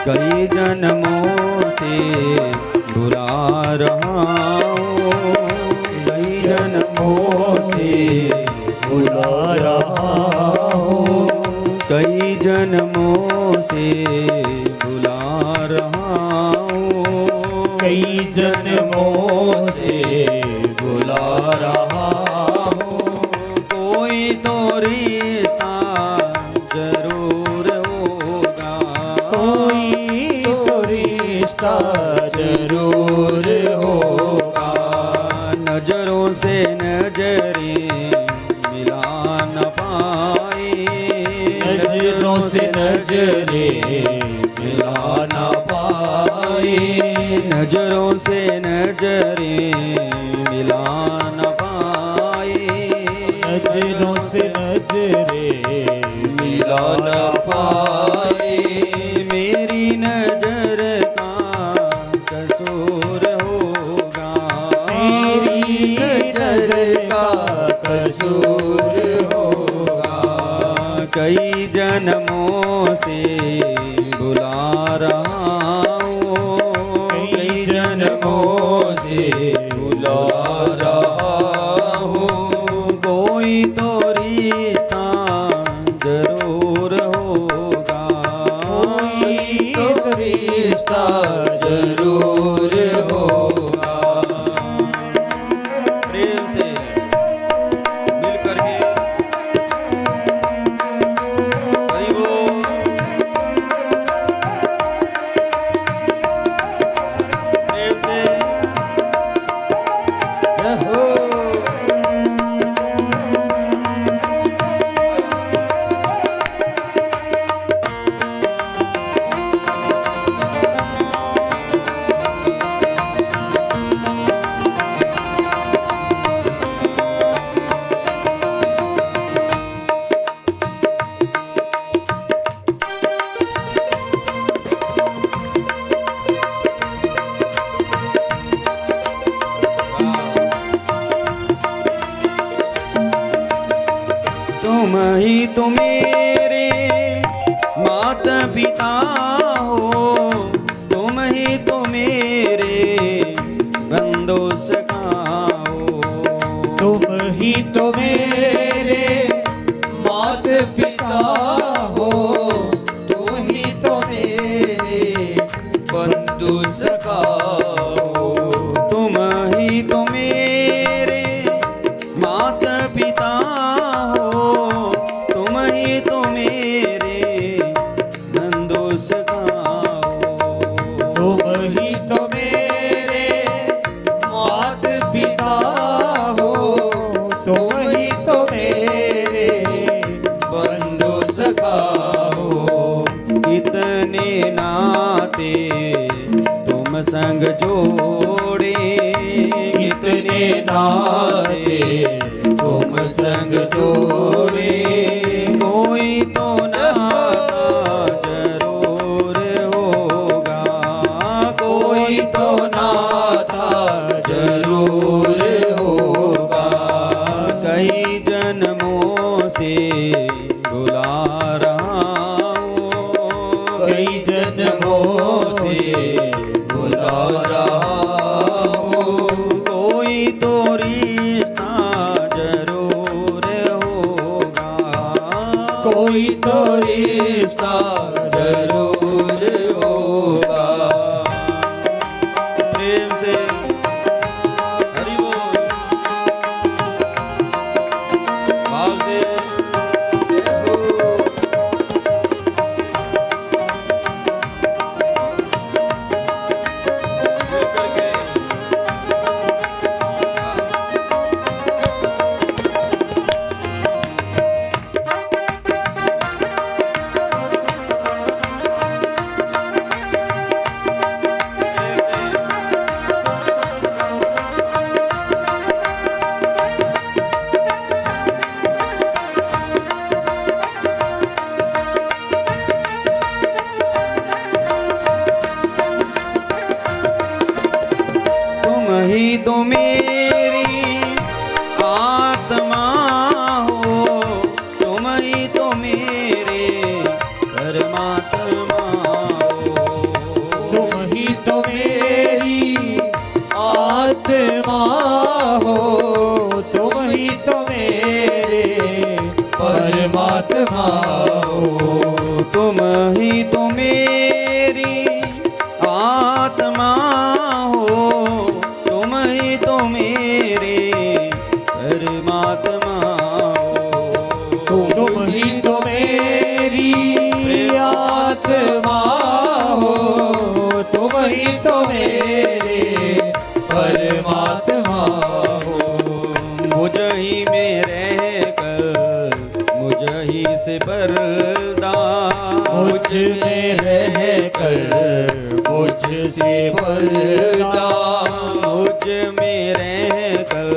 कई जन्मों से बुला रहा हूँ, कई जन्मों से बुला रहा हूँ, कई जन्मों से बुला रहा हूँ, कई जन्मों से बुला रहा हूँ। कोई तो रिश्ता जरूर होगा, कोई तो रिश्ता जरूर होगा। नजरों से नजरें मिला न पाए, नजरों से नजरें मिला ना पाए, नजरों से नजरें मिला न पाए, नजरों से नजरें मिला ना पाए। मेरी नजर का कसूर होगा, मेरी नजर का कसूर होगा। कई जन्मों से बुला रहा हूँ, कई जन्मों से बुला रहा हूँ। कोई तो रिश्ता जरूर होगा, कोई तो रिश्ता जरूर होगा। प्रेम से मिल करके हरि बोल। प्रेम से जय हो। तुम ही तो मेरे माता पिता हो, तुम ही तो मेरे बंधु सखा हो, तुम ही तो मेरे मात पिता हो, तुम ही तो मेरे बंधु सखा हो। तुम ही तो मेरे माता पिता हो, तुम ही तो मेरे बंधु सखा हो, तुम ही तो मेरे मात पिता हो, तुम ही तो मेरे बंधु सखा हो। कितने नाते तुम संग जोड़े, कितने नाते तुम संग जोड़े, कोई तो नाता जरूर होगा, कोई तो नाता जरूर होगा। कई जन्मों से बुला रहा हूँ, कई जन्मों से बुला रहा हूँ। कोई तो रिश्ता जरूर होगा, कोई तो रिश्ता जरूर होगा। प्रेम से हरि बोल। भाव से मिल करके ही तो मेरी आत्मा हो, तुम ही तो मेरे परमात्मा हो। हो। तुम ही तो मेरी आत्मा हो, तुम ही तो मेरे परमात्मा हो। तुम ही तो मेरी आत्मा हो, तुम ही तो मेरे परमात्मा हो। मुझ ही में रह कर मुझ ही से पर्दा, मुझ में रह कर मुझसे पर्दा, मुझ में रह कर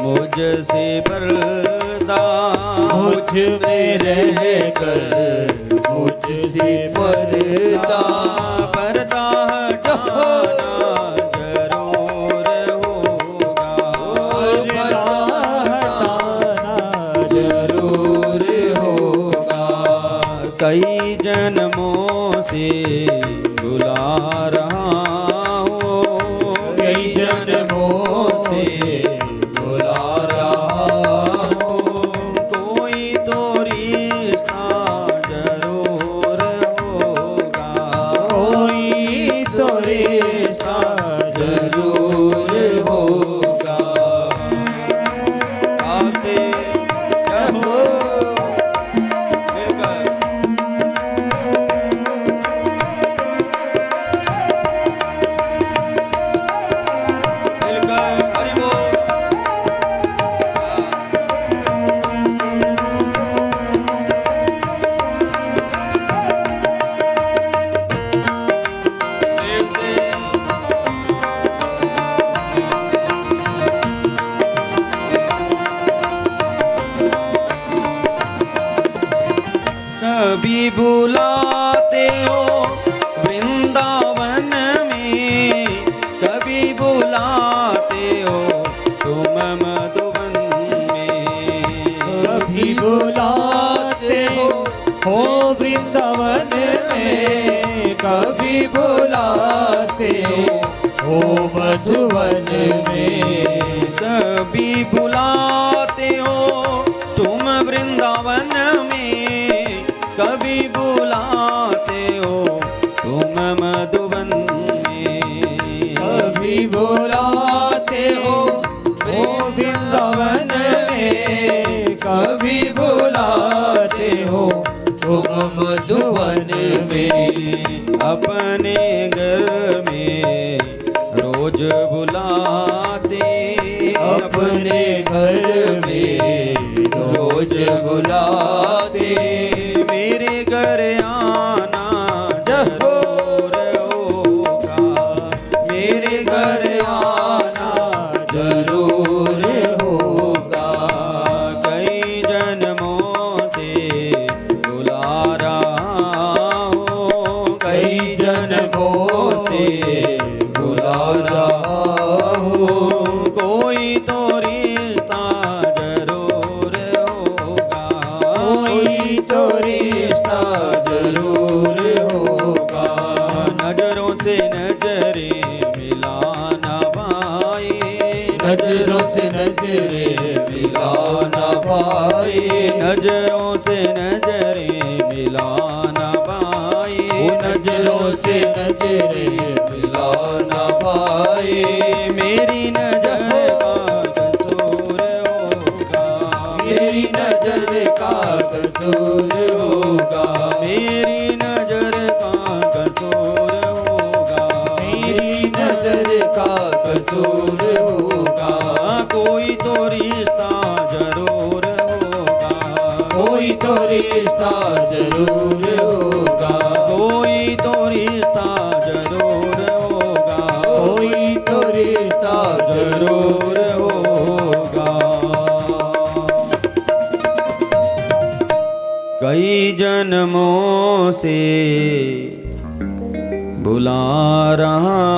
मुझ से पर्दा, मुझ में रह कर मुझसे पर्दा। पर्दा हटाना जरूर होगा, पर्दा हटाना जरूर होगा। कई जन्मों से बुला रहा हूँ, कई जन्मों से बुला रहा हूँ। कोई तो रिश्ता जरूर होगा, कोई तो रिश्ता जरूर होगा। आपसे क्या हो मिलकर मिलकर हरि बोल। देव से कभी बुलाते हो वृंदावन में, कभी बुलाते हो तुम मधुबन में, कभी बुलाते हो वृंदावन में, कभी बुलाते हो मधुवन में। कभी बुलाते हो तुम वृंदावन में, कभी बुलाते हो तुम मधुबन में, कभी बुलाते हो वृंदावन में, कभी बुलाते हो तुम मधुवन में। अपने घर में रोज बुलाते, अपने घर में रोज बुलाते। मेरे घर आना जरूर होगा, मेरे घर आना जरूर होगा। कई जन्मों से बुला रहा हूँ, कई जन्मों से बुला रहा हूँ। कोई तो रिश्ता जरूर होगा, कोई तो रिश्ता जरूर होगा। नजरों से नजरे मिलाना पाए, नजरों से नजरे मिला ना पाए, नजरों से नजरे मिलाना पाए, नजरों से नजरे मिला ना पाए। मेरी नजर का कसूर होगा, मेरी नजर का कसूर होगा, मेरी नजर का कसूर होगा, मेरी नजर का कसूर होगा। कोई तो रिश्ता जरूर होगा, कोई तो रिश्ता जरूर होगा, कोई तो रिश्ता जरूर होगा, कोई तो रिश्ता जरूर होगा। कई जन्मों से बुला रहा